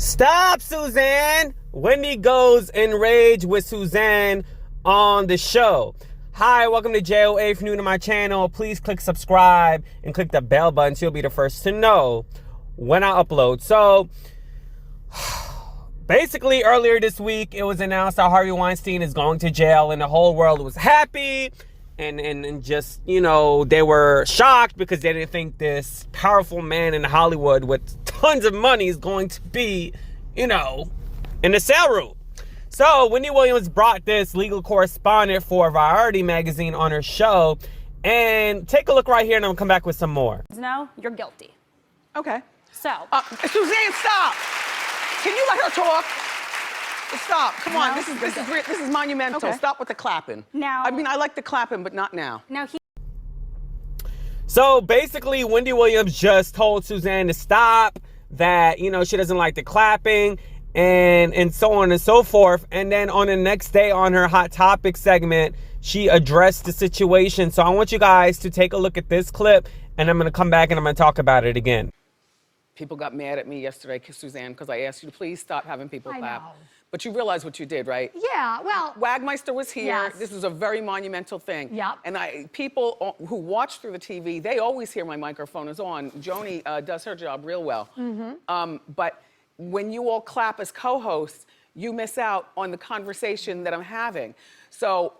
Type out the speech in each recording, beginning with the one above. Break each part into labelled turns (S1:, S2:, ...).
S1: Stop, Suzanne! Wendy goes ENRAGE with Suzanne on the show. Hi, welcome to G0ES. If you're new to my channel, please click subscribe and click the bell button so you'll be the first to know when I upload. So, basically, earlier this week, it was announced that Harvey Weinstein is going to jail, and the whole world was happy. And just, you know, they were shocked because they didn't think this powerful man in Hollywood with tons of money is going to be, you know, in the cell room. So Wendy Williams brought this legal correspondent for Variety magazine on her show. And take a look right here and I'm gonna come back with some more.
S2: No, you're guilty.
S3: Okay.
S2: So.
S3: Suzanne, stop. Can you let her talk? Stop, come on, this is monumental. Okay. Stop with the clapping.
S2: Now.
S3: I mean, I like the clapping, but not now.
S1: So basically, Wendy Williams just told Suzanne to stop, that, you know, she doesn't like the clapping, and so on and so forth. And then on the next day on her Hot Topic segment, she addressed the situation. So I want you guys to take a look at this clip, and I'm gonna come back and I'm gonna talk about it again.
S3: People got mad at me yesterday, Suzanne, because I asked you to please stop having people clap.
S4: I know.
S3: But you realize what you did, right?
S4: Yeah, well.
S3: Wagmeister was here.
S4: Yes.
S3: This was a very monumental thing.
S4: Yep.
S3: And people who watch through the TV, they always hear my microphone is on. Joni does her job real well. Mm-hmm. But when you all clap as co-hosts, you miss out on the conversation that I'm having. So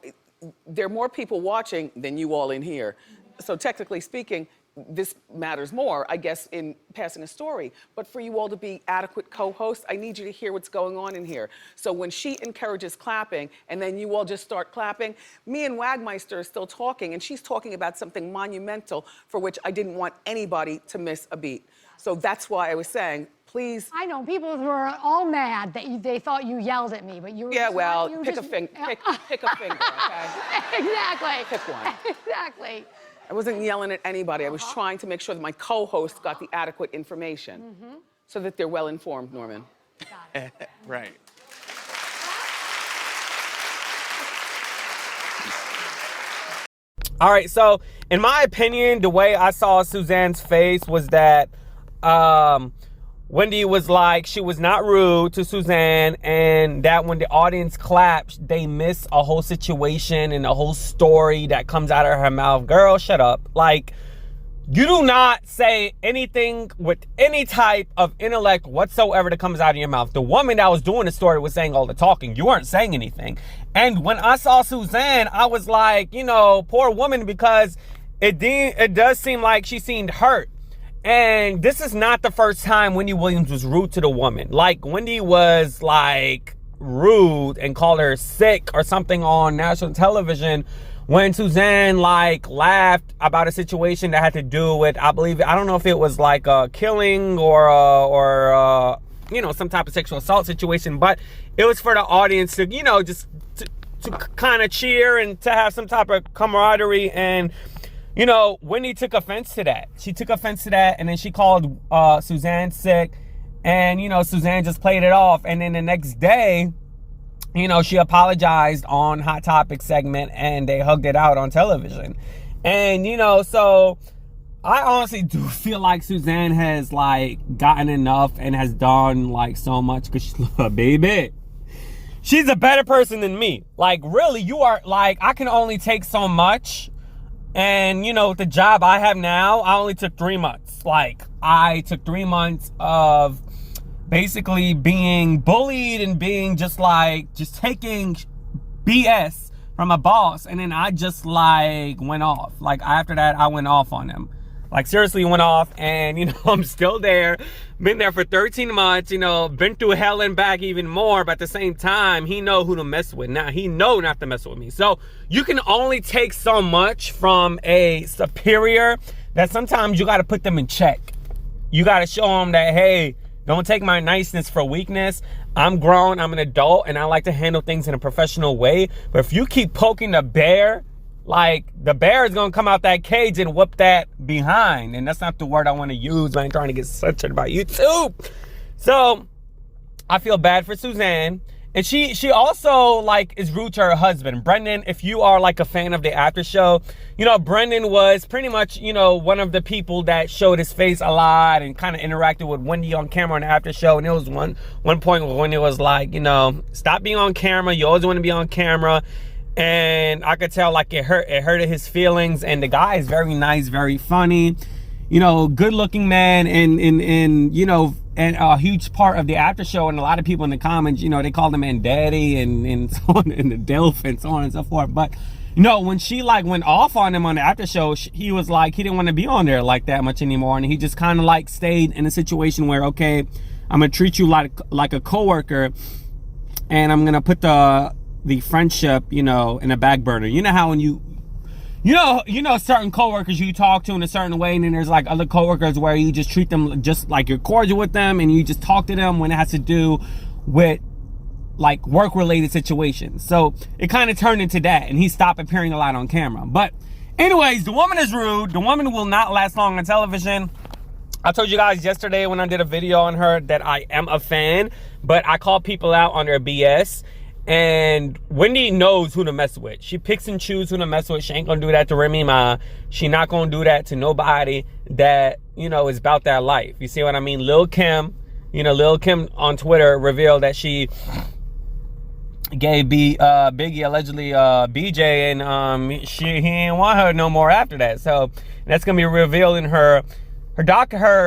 S3: there are more people watching than you all in here. So technically speaking, this matters more, I guess, in passing a story. But for you all to be adequate co-hosts, I need you to hear what's going on in here. So when she encourages clapping and then you all just start clapping, me and Wagmeister are still talking, and she's talking about something monumental for which I didn't want anybody to miss a beat. So that's why I was saying, please.
S4: I know, people were all mad that they thought you yelled at me, but you were.
S3: Yeah, well, pick
S4: just,
S3: a finger, pick a finger, okay?
S4: Exactly.
S3: Pick one.
S4: Exactly.
S3: I wasn't yelling at anybody. I was trying to make sure that my co-host got the adequate information so that they're well informed, Norman.
S4: Got it.
S5: Right.
S1: All right, so in my opinion, the way I saw Suzanne's face was that Wendy was like, she was not rude to Suzanne, and that when the audience claps, they miss a whole situation and a whole story that comes out of her mouth. Girl, shut up. Like, you do not say anything with any type of intellect whatsoever that comes out of your mouth. The woman that was doing the story was saying all the talking. You weren't saying anything. And when I saw Suzanne, I was like, you know, poor woman, because it does seem like she seemed hurt. And this is not the first time Wendy Williams was rude to the woman. Like, Wendy was like rude and called her sick or something on national television when Suzanne like laughed about a situation that had to do with, I don't know if it was like a killing or you know, some type of sexual assault situation, but it was for the audience to, you know, just to kind of cheer and to have some type of camaraderie. And you know, Wendy took offense to that. She took offense to that, and then she called Suzanne sick, and, you know, Suzanne just played it off. And then the next day, you know, she apologized on Hot Topic segment, and they hugged it out on television. And, you know, so I honestly do feel like Suzanne has, like, gotten enough and has done, like, so much, because she's a baby. She's a better person than me. Like, really, you are, like, I can only take so much. And, you know, the job I have now, I only took 3 months. Like, I took 3 months of basically being bullied and being just taking BS from a boss. And then I just, like, went off. Like, after that, I went off on him. Like, seriously went off. And, you know, I'm still there. Been there for 13 months, you know, been through hell and back even more. But at the same time, he know who to mess with. Now, he know not to mess with me. So, you can only take so much from a superior that sometimes you got to put them in check. You got to show them that, hey, don't take my niceness for weakness. I'm grown, I'm an adult, and I like to handle things in a professional way. But if you keep poking the bear, like, the bear is going to come out that cage and whoop that behind. And that's not the word I want to use. I ain't trying to get censored by YouTube. So, I feel bad for Suzanne. And she also like is rude to her husband. Brendan, if you are like a fan of the after show, you know, Brendan was pretty much, you know, one of the people that showed his face a lot and kind of interacted with Wendy on camera on the after show. And there was one point where Wendy was like, you know, stop being on camera. You always want to be on camera. And I could tell like it hurted his feelings. And the guy is very nice, very funny, you know, good looking man. And you know, and a huge part of the after show, and a lot of people in the comments, you know, they called him man daddy and so on, and the DILF and so on and so forth. But you know, when she like went off on him on the after show, he was like, he didn't want to be on there like that much anymore. And he just kind of like stayed in a situation where, okay, I'm gonna treat you like a coworker, and I'm gonna put the friendship, you know, in a back burner. You know how when you know certain coworkers you talk to in a certain way, and then there's like other coworkers where you just treat them just like you're cordial with them, and you just talk to them when it has to do with like work-related situations. So it kind of turned into that, and he stopped appearing a lot on camera. But anyways, the woman is rude. The woman will not last long on television. I told you guys yesterday when I did a video on her that I am a fan, but I call people out on their BS. And Wendy knows who to mess with. She picks and chooses who to mess with. She ain't gonna do that to Remy Ma. She not gonna do that to nobody that, you know, is about that life. You see what I mean? Lil Kim, you know, Lil Kim on Twitter revealed that she gave Biggie allegedly BJ, and he didn't want her no more after that. So that's gonna be revealed in her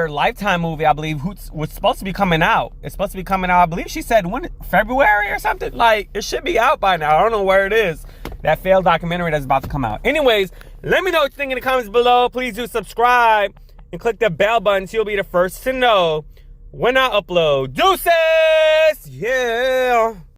S1: Lifetime movie, I believe, was supposed to be coming out. It's supposed to be coming out, I believe she said, when, February or something? Like, it should be out by now. I don't know where it is. That failed documentary that's about to come out. Anyways, let me know what you think in the comments below. Please do subscribe and click the bell button so you'll be the first to know when I upload. Deuces! Yeah!